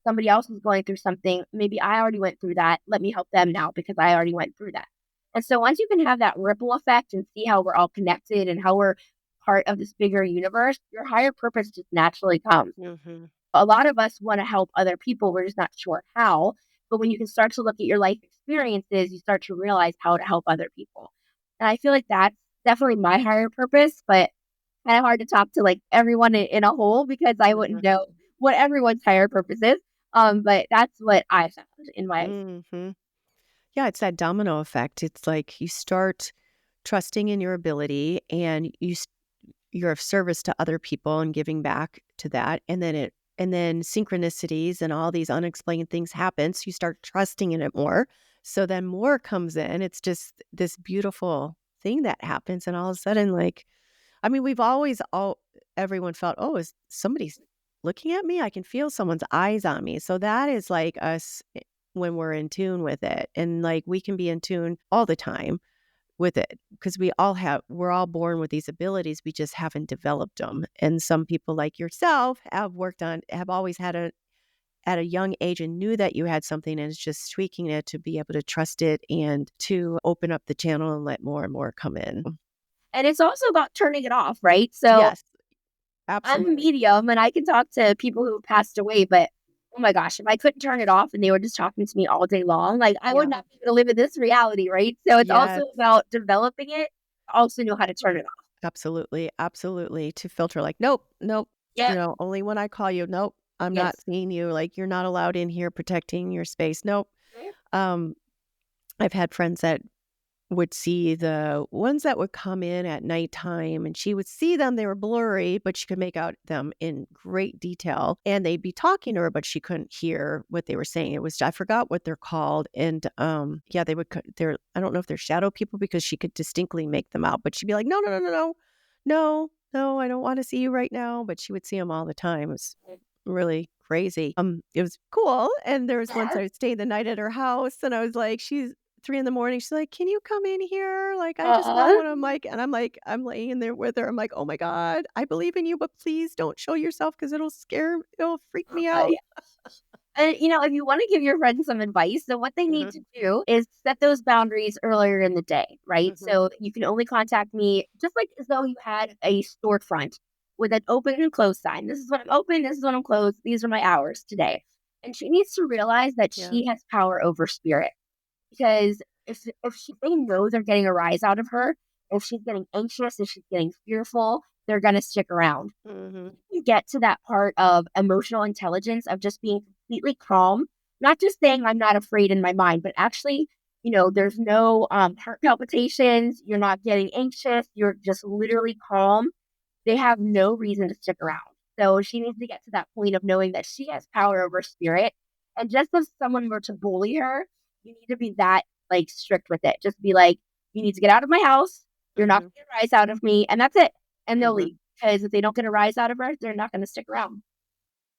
Somebody else is going through something. Maybe I already went through that. Let me help them now because I already went through that. And so once you can have that ripple effect and see how we're all connected and how we're part of this bigger universe, your higher purpose just naturally comes. Mm-hmm. A lot of us want to help other people. We're just not sure how. But when you can start to look at your life experiences, you start to realize how to help other people. And I feel like that's definitely my higher purpose, but kind of hard to talk to like everyone in a whole because I wouldn't know what everyone's higher purpose is. But that's what I found in my. Mm-hmm. Yeah, it's that domino effect. It's like you start trusting in your ability and you're of service to other people and giving back to that. And then synchronicities and all these unexplained things happen. So you start trusting in it more. So then more comes in. It's just this beautiful thing that happens. And all of a sudden, like, I mean, everyone felt, oh, is somebody's looking at me? I can feel someone's eyes on me. So that is like us when we're in tune with it. And like we can be in tune all the time with it because we're all born with these abilities. We just haven't developed them. And some people like yourself have always had at a young age and knew that you had something and it's just tweaking it to be able to trust it and to open up the channel and let more and more come in. And it's also about turning it off, right? So Yes, I'm a absolutely. medium and I can talk to people who have passed away, but oh my gosh, if I couldn't turn it off and they were just talking to me all day long, like I would Yeah. not be able to live in this reality, right? So it's also Yes. about developing it, also know how to turn it off. Absolutely. Absolutely. To filter like, nope, nope, Yeah. only when I call you, nope, I'm not Yes. seeing you. Like you're not allowed in here protecting your space. Nope. Mhm. Um, I've had friends that would see the ones that would come in at nighttime and she would see them. They were blurry, but she could make out them in great detail. And they'd be talking to her, but she couldn't hear what they were saying. I forgot what they're called. And yeah, I don't know if they're shadow people because she could distinctly make them out, but she'd be like, no, no, no, no, no, no, no, I don't want to see you right now. But she would see them all the time. It was really crazy. It was cool. And there was once Yeah. I stayed the night at her house and I was like, she's 3 in the morning. She's like, can you come in here? Like, I just Uh-huh. know. And I'm laying in there with her. I'm like, oh my God, I believe in you, but please don't show yourself because it'll freak me out. Yeah. And if you want to give your friends some advice, so what they need Hmm. to do is set those boundaries earlier in the day, right? Hmm. So you can only contact me just like as though you had a storefront with an open and close sign. This is when I'm open, this is when I'm closed, these are my hours today. And she needs to realize that Yeah. she has power over spirit. Because if they know they're getting a rise out of her, if she's getting anxious, if she's getting fearful, they're gonna stick around. Hmm. You get to that part of emotional intelligence of just being completely calm, not just saying I'm not afraid in my mind, but actually, there's no heart palpitations, you're not getting anxious, you're just literally calm. They have no reason to stick around. So she needs to get to that point of knowing that she has power over spirit. And just if someone were to bully her, you need to be that like strict with it. Just be like, you need to get out of my house. You're not Hmm. going to get a rise out of me. And that's it. And they'll Hmm. leave. Because if they don't get a rise out of her, they're not going to stick around.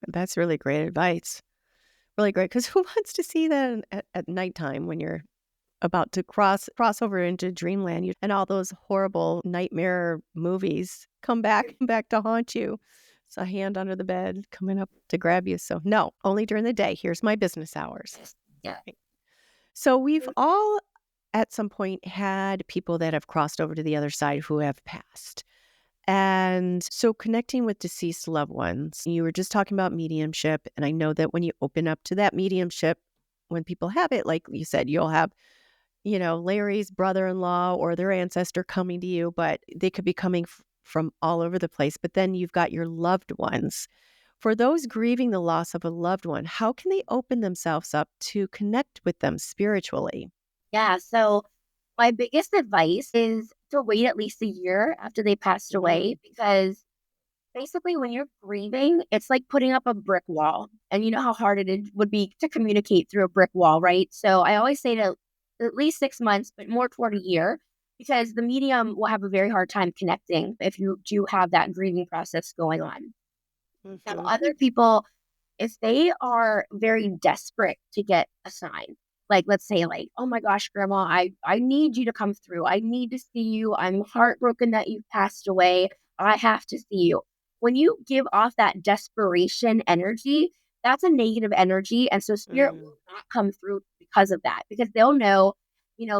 That's really great advice. Really great. Because who wants to see that at nighttime when you're about to cross over into dreamland and all those horrible nightmare movies come back to haunt you. It's a hand under the bed coming up to grab you. So no, only during the day. Here's my business hours. Yeah. Right. So we've all at some point had people that have crossed over to the other side who have passed. And so connecting with deceased loved ones, you were just talking about mediumship. And I know that when you open up to that mediumship, when people have it, like you said, you'll have Larry's brother-in-law or their ancestor coming to you, but they could be coming from all over the place. But then you've got your loved ones. For those grieving the loss of a loved one, how can they open themselves up to connect with them spiritually? Yeah. So My biggest advice is to wait at least a year after they passed away, because basically when you're grieving, it's like putting up a brick wall. And you know how hard would be to communicate through a brick wall, right? So I always say to at least 6 months, but more toward a year, because the medium will have a very hard time connecting if you do have that grieving process going on. Now, Mm-hmm. other people, if they are very desperate to get a sign, like let's say like, oh my gosh, grandma, I need you to come through. I need to see you. I'm heartbroken that you've passed away. I have to see you. When you give off that desperation energy, that's a negative energy. And so spirit will not come through because of that, because they'll know,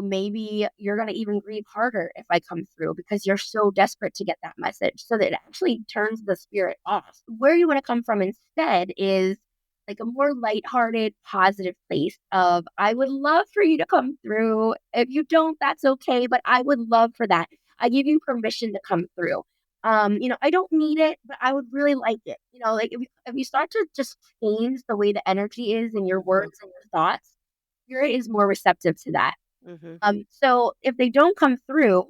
maybe you're going to even grieve harder if I come through because you're so desperate to get that message. So that it actually turns the spirit off. Where you want to come from instead is like a more lighthearted, positive place of, I would love for you to come through. If you don't, that's okay, but I would love for that. I give you permission to come through. I don't need it, but I would really like it. Like if you start to just change the way the energy is in your words and your thoughts, spirit is more receptive to that. Mm-hmm. So if they don't come through,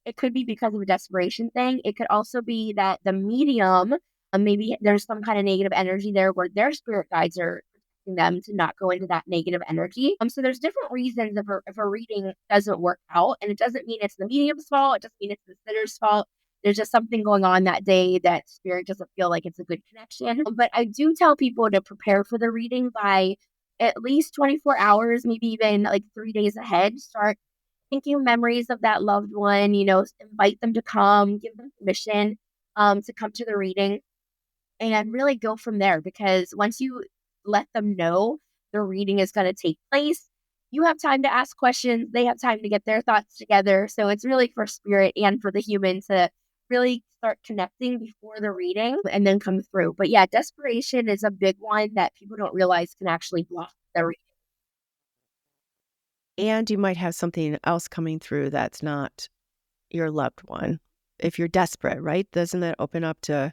it could be because of a desperation thing. It could also be that the medium, maybe there's some kind of negative energy there where their spirit guides are protecting them to not go into that negative energy. So there's different reasons if a reading doesn't work out, and it doesn't mean it's the medium's fault. It doesn't mean it's the sitter's fault. There's just something going on that day that spirit doesn't feel like it's a good connection. But I do tell people to prepare for the reading by at least 24 hours, maybe even like 3 days ahead. Start thinking memories of that loved one, invite them to come, give them permission to come to the reading, and really go from there. Because once you let them know the reading is going to take place, you have time to ask questions. They have time to get their thoughts together. So it's really for spirit and for the human to really start connecting before the reading and then come through. But yeah, desperation is a big one that people don't realize can actually block the reading. And you might have something else coming through that's not your loved one. If you're desperate, right? Doesn't that open up to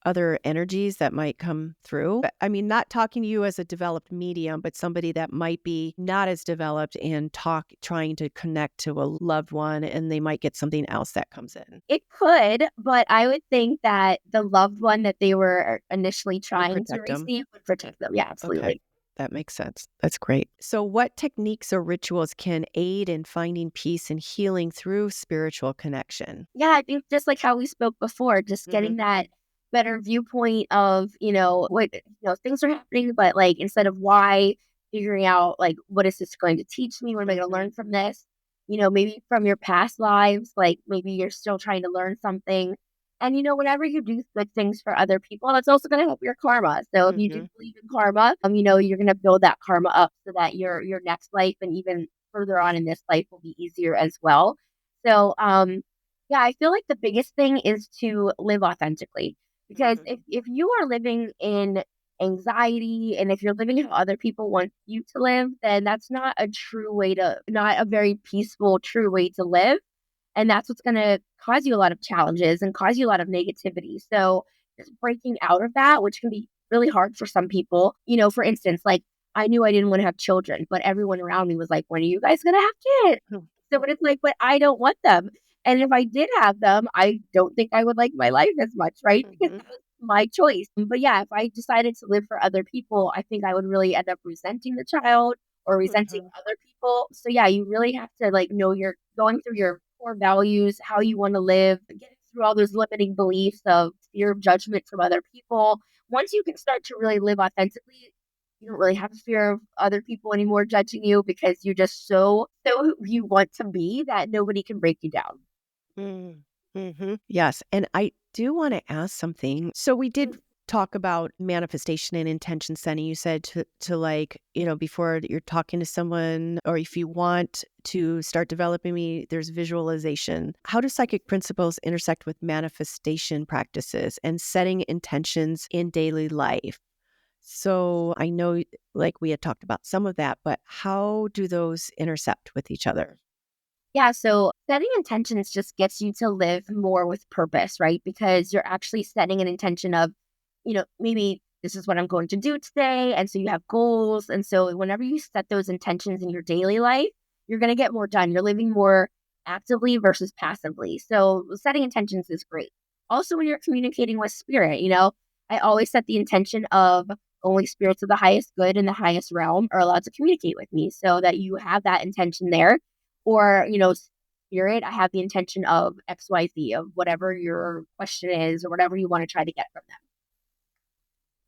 other energies that might come through? I mean, not talking to you as a developed medium, but somebody that might be not as developed and trying to connect to a loved one, and they might get something else that comes in. It could, but I would think that the loved one that they were initially Would trying to protect them. receive would protect them. Yeah, Okay. absolutely. That makes sense. That's great. So, what techniques or rituals can aid in finding peace and healing through spiritual connection? Yeah, I think just like how we spoke before, just Hmm. getting that better viewpoint of, what, things are happening, but like instead of why, figuring out like, what is this going to teach me? What am I going to Hmm. learn from this? Maybe from your past lives, like maybe you're still trying to learn something. And, whenever you do good things for other people, that's also going to help your karma. So if you do Hmm. believe in karma, you're going to build that karma up so that your next life and even further on in this life will be easier as well. So, yeah, I feel like the biggest thing is to live authentically. Because Hmm. if you are living in anxiety and if you're living how other people want you to live, then that's not a very peaceful, true way to live. And that's what's going to cause you a lot of challenges and cause you a lot of negativity. So just breaking out of that, which can be really hard for some people. For instance, like I knew I didn't want to have children, but everyone around me was like, when are you guys going to have kids? So but it's like, but I don't want them. And if I did have them, I don't think I would like my life as much, right? Because Hmm. that was my choice. But yeah, if I decided to live for other people, I think I would really end up resenting the child or resenting Hmm. other people. So yeah, you really have to like know you're going through your core values, how you want to live, getting through all those limiting beliefs of fear of judgment from other people. Once you can start to really live authentically, you don't really have fear of other people anymore judging you because you're just so who you want to be that nobody can break you down. Mm-hmm. Yes. And I do want to ask something. So we did talk about manifestation and intention setting. You said to like, before you're talking to someone or if you want to start developing me, there's visualization. How do psychic principles intersect with manifestation practices and setting intentions in daily life? So I know like we had talked about some of that, but how do those intercept with each other? Yeah, so setting intentions just gets you to live more with purpose, right? Because you're actually setting an intention of, maybe this is what I'm going to do today. And so you have goals. And so whenever you set those intentions in your daily life, you're going to get more done. You're living more actively versus passively. So setting intentions is great. Also, when you're communicating with spirit, I always set the intention of only spirits of the highest good in the highest realm are allowed to communicate with me, so that you have that intention there. Or, spirit, I have the intention of XYZ, of whatever your question is or whatever you want to try to get from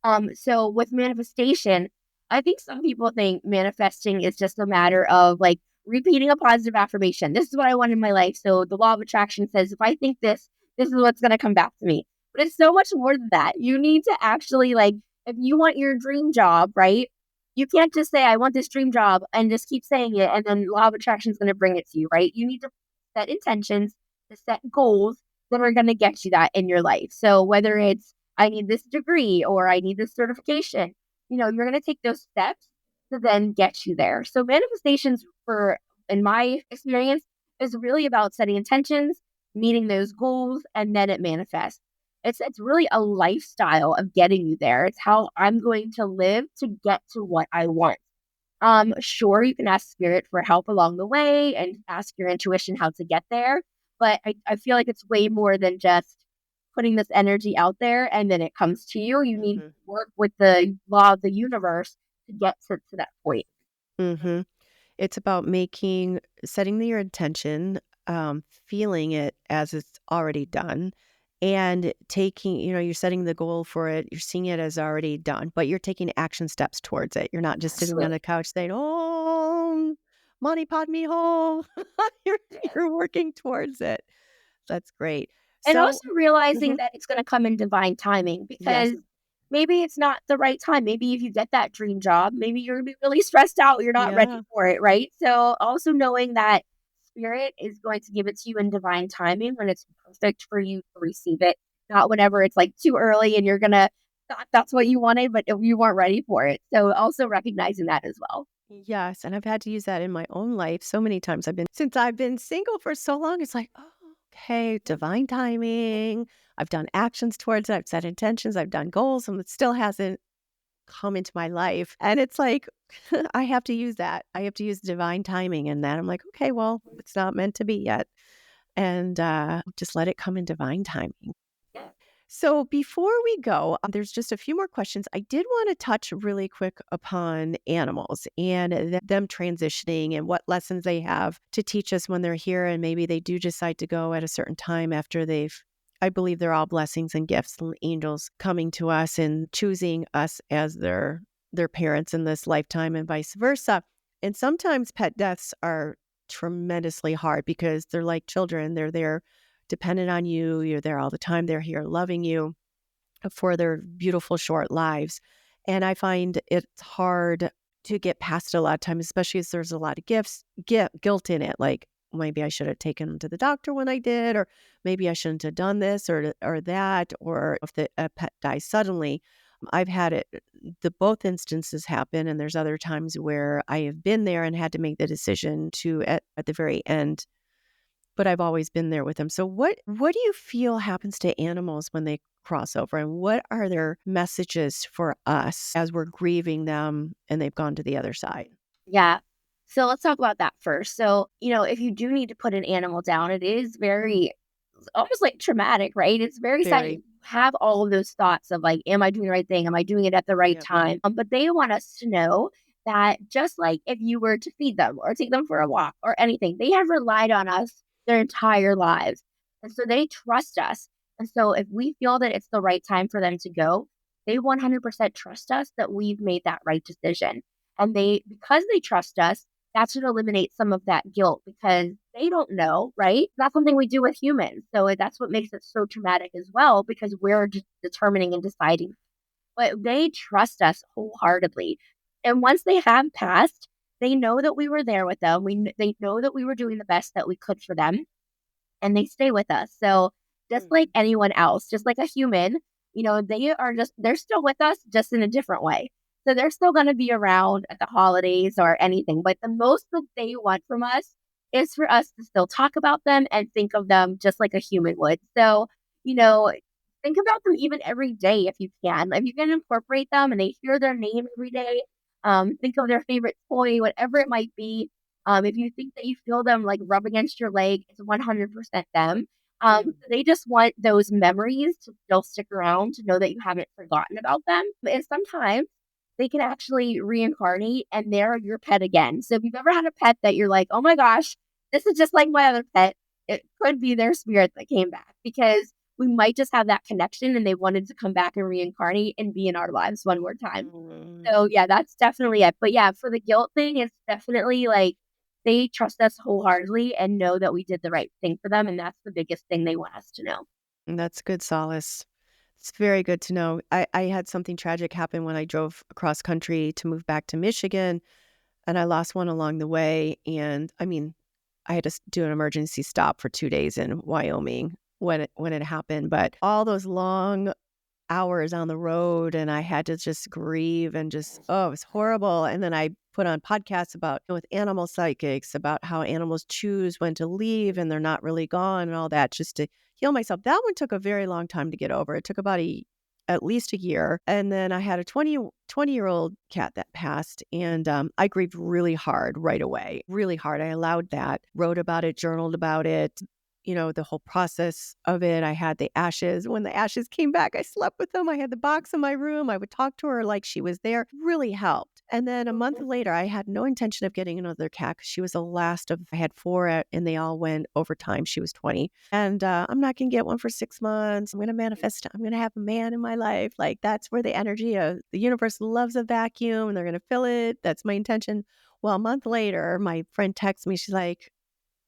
them. So with manifestation, I think some people think manifesting is just a matter of like repeating a positive affirmation. This is what I want in my life. So the law of attraction says if I think this, this is what's going to come back to me. But it's so much more than that. You need to actually like, if you want your dream job, right? You can't just say, I want this dream job and just keep saying it. And then law of attraction is going to bring it to you, right? You need to set intentions, to set goals that are going to get you that in your life. So whether it's I need this degree or I need this certification. You're going to take those steps to then get you there. So manifestations in my experience, is really about setting intentions, meeting those goals, and then it manifests. It's really a lifestyle of getting you there. It's how I'm going to live to get to what I want. Sure, you can ask spirit for help along the way and ask your intuition how to get there. But I feel like it's way more than just putting this energy out there and then it comes to you. You need to work with the law of the universe to get to that point. Mm-hmm. It's about setting your intention, feeling it as it's already done, and you're setting the goal for it. You're seeing it as already done, but you're taking action steps towards it. You're not just sitting on Absolutely. the couch saying, "Oh, money pot me home." you're, Yeah. you're working towards it. That's great. And So, also realizing mhm, that it's going to come in divine timing, because yes, maybe it's not the right time. Maybe if you get that dream job, maybe you're going to be really stressed out. You're not ready yeah. for it, right? So also knowing that spirit is going to give it to you in divine timing when it's perfect for you to receive it, not whenever it's like too early and you're going to thought that's what you wanted, but you weren't ready for it. So also recognizing that as well. Yes, and I've had to use that in my own life so many times. Since I've been single for so long, it's like, oh, okay, divine timing. I've done actions towards it. I've set intentions. I've done goals, and it still hasn't come into my life. And it's like, I have to use that. I have to use divine timing in that. I'm like, okay, well, it's not meant to be yet. And just let it come in divine timing. Yeah. So before we go, there's just a few more questions. I did want to touch really quick upon animals and them transitioning and what lessons they have to teach us when they're here. And maybe they do decide to go at a certain time after I believe they're all blessings and gifts and angels coming to us and choosing us as their parents in this lifetime and vice versa. And sometimes pet deaths are tremendously hard because they're like children. They're there dependent on you. You're there all the time. They're here loving you for their beautiful short lives. And I find it's hard to get past it a lot of times, especially as there's a lot of guilt in it. Like maybe I should have taken them to the doctor when I did, or maybe I shouldn't have done this or that, or if a pet dies suddenly. I've had both instances happen, and there's other times where I have been there and had to make the decision to at the very end, but I've always been there with them. So what do you feel happens to animals when they cross over, and what are their messages for us as we're grieving them and they've gone to the other side? Yeah. So let's talk about that first. So, if you do need to put an animal down, it is very almost like traumatic, right? It's very sad. Very. You have all of those thoughts of like, am I doing the right thing? Am I doing it at the right Yep. time? But they want us to know that just like if you were to feed them or take them for a walk or anything, they have relied on us their entire lives. And so they trust us. And so if we feel that it's the right time for them to go, they 100% trust us that we've made that right decision. And because they trust us, that should eliminate some of that guilt because they don't know, right? That's something we do with humans. So that's what makes it so traumatic as well because we're just determining and deciding. But they trust us wholeheartedly. And once they have passed, they know that we were there with them. They know that we were doing the best that we could for them and they stay with us. So just Mm. like anyone else, just like a human, they're still with us just in a different way. So they're still going to be around at the holidays or anything. But the most that they want from us is for us to still talk about them and think of them just like a human would. So, you know, think about them even every day if you can. If you can incorporate them and they hear their name every day, think of their favorite toy, whatever it might be, If you think that you feel them like rub against your leg, it's 100% them. They just want those memories to still stick around to know that you haven't forgotten about them. And sometimes they can actually reincarnate and they're your pet again. So if you've ever had a pet that you're like, oh my gosh, this is just like my other pet, it could be their spirit that came back because we might just have that connection and they wanted to come back and reincarnate and be in our lives one more time. Mm. So yeah, that's definitely it. But yeah, for the guilt thing, it's definitely like they trust us wholeheartedly and know that we did the right thing for them. And that's the biggest thing they want us to know. And that's good solace. It's very good to know. I had something tragic happen when I drove across country to move back to Michigan, and I lost one along the way. And I mean, I had to do an emergency stop for 2 days in Wyoming when it happened. But all those long hours on the road, and I had to just grieve and just, oh, it was horrible. And then I put on podcasts about with animal psychics about how animals choose when to leave and they're not really gone and all that just to heal myself. That one took a very long time to get over. It took about at least a year. And then I had a 20-year-old cat that passed, and I grieved really hard right away, really hard. I allowed that, wrote about it, journaled about it, the whole process of it. I had the ashes. When the ashes came back, I slept with them. I had the box in my room. I would talk to her like she was there. Really helped. And then a month later, I had no intention of getting another cat because she was the last of, I had four and they all went over time. She was 20. And I'm not going to get one for 6 months. I'm going to manifest. I'm going to have a man in my life. Like that's where the energy of the universe loves a vacuum and they're going to fill it. That's my intention. Well, a month later, my friend texts me. She's like,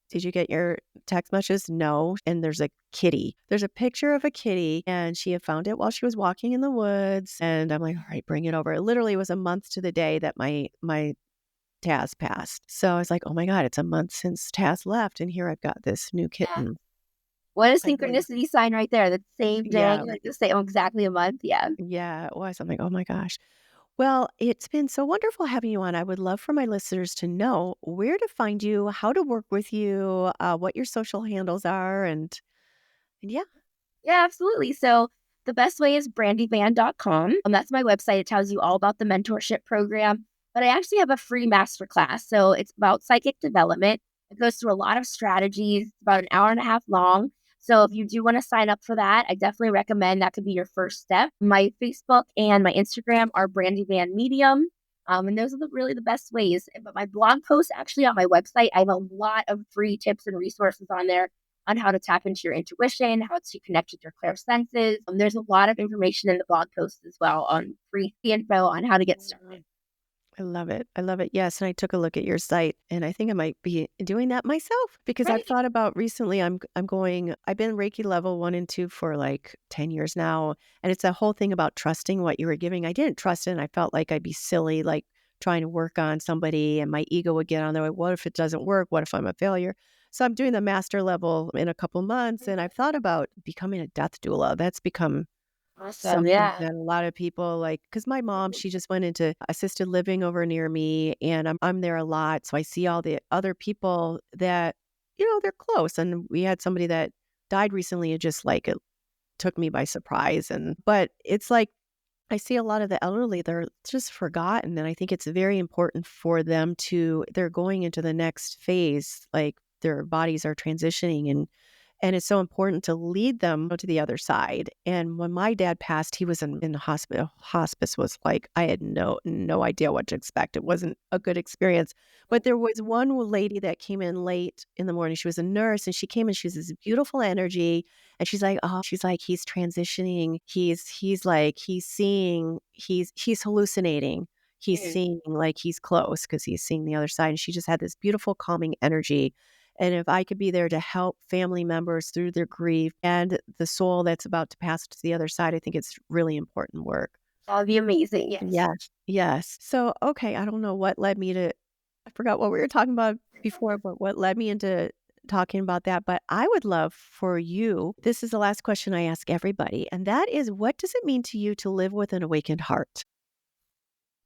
did you get your text messages? No. And there's a kitty. There's a picture of a kitty, and she had found it while she was walking in the woods. And I'm like, all right, bring it over. It literally was a month to the day that my Taz passed. So I was like, oh my God, it's a month since Taz left. And here I've got this new Yeah. kitten. What a I know. synchronicity sign right there. The same day, Yeah. like the same exactly a month. Yeah. Yeah, it was. I'm like, oh my gosh. Well, it's been so wonderful having you on. I would love for my listeners to know where to find you, how to work with you, what your social handles are, and yeah. Yeah, absolutely. So the best way is brandyvan.com. That's my website. It tells you all about the mentorship program. But I actually have a free masterclass. So it's about psychic development. It goes through a lot of strategies. It's about an hour and a half long. So if you do want to sign up for that, I definitely recommend that could be your first step. My Facebook and my Instagram are Brandy Van Medium. And those are really the best ways. But my blog post actually on my website, I have a lot of free tips and resources on there on how to tap into your intuition, how to connect with your clair senses. There's a lot of information in the blog post as well on free info on how to get started. I love it. I love it. Yes. And I took a look at your site and I think I might be doing that myself because I've Right. thought about recently I've been Reiki level 1 and 2 for like 10 years now. And it's a whole thing about trusting what you were giving. I didn't trust it and I felt like I'd be silly, like trying to work on somebody and my ego would get on there. Like, what if it doesn't work? What if I'm a failure? So I'm doing the master level in a couple months and I've thought about becoming a death doula. That's become Awesome. something Yeah. that a lot of people like, because my mom, she just went into assisted living over near me, and I'm there a lot, so I see all the other people that, they're close, and we had somebody that died recently, and just, like, it took me by surprise, but it's like, I see a lot of the elderly, they're just forgotten, and I think it's very important for them they're going into the next phase, like, their bodies are transitioning, and it's so important to lead them to the other side. And when my dad passed, he was in the hospital. Hospice was like, I had no idea what to expect. It wasn't a good experience. But there was one lady that came in late in the morning. She was a nurse and she came in, she was this beautiful energy. And she's like, he's transitioning. He's like, he's seeing, he's hallucinating. He's Mhm. seeing like he's close because he's seeing the other side. And she just had this beautiful calming energy. And if I could be there to help family members through their grief and the soul that's about to pass to the other side, I think it's really important work. That would be amazing. Yes. Yes. Yes. So, okay, I don't know what led me to, I forgot what we were talking about before, but what led me into talking about that. But I would love for you, this is the last question I ask everybody, and that is, what does it mean to you to live with an awakened heart?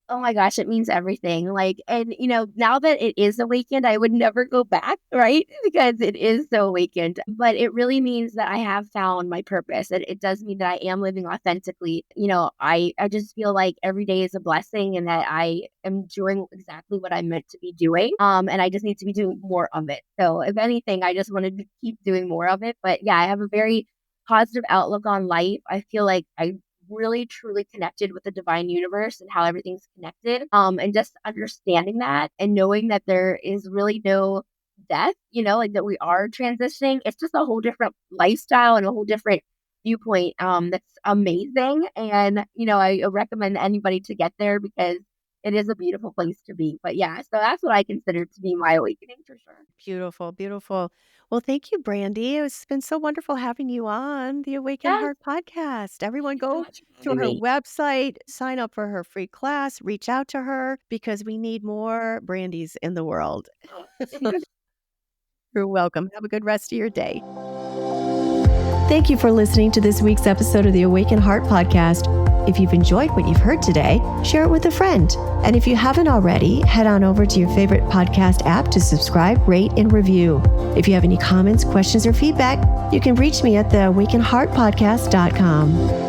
Oh my gosh, it means everything. Like, and now that it is awakened, I would never go back, right? Because it is so awakened. But it really means that I have found my purpose. It does mean that I am living authentically. I just feel like every day is a blessing and that I am doing exactly what I'm meant to be doing. And I just need to be doing more of it. So if anything, I just wanted to keep doing more of it. But yeah, I have a very positive outlook on life. I feel like I really truly connected with the divine universe and how everything's connected. And just understanding that and knowing that there is really no death, like that we are transitioning. It's just a whole different lifestyle and a whole different viewpoint. That's amazing. And, I recommend anybody to get there because it is a beautiful place to be. But yeah, so that's what I consider to be my awakening for sure. Beautiful, beautiful. Well, thank you, Brandi. It's been so wonderful having you on the Awaken Yes. Heart podcast. Everyone Thank you so go much for to having her me. website, sign up for her free class, reach out to her because we need more Brandis in the world. You're welcome. Have a good rest of your day. Thank you for listening to this week's episode of the Awaken Heart podcast. If you've enjoyed what you've heard today, share it with a friend. And if you haven't already, head on over to your favorite podcast app to subscribe, rate, and review. If you have any comments, questions, or feedback, you can reach me at theawakenheartpodcast.com.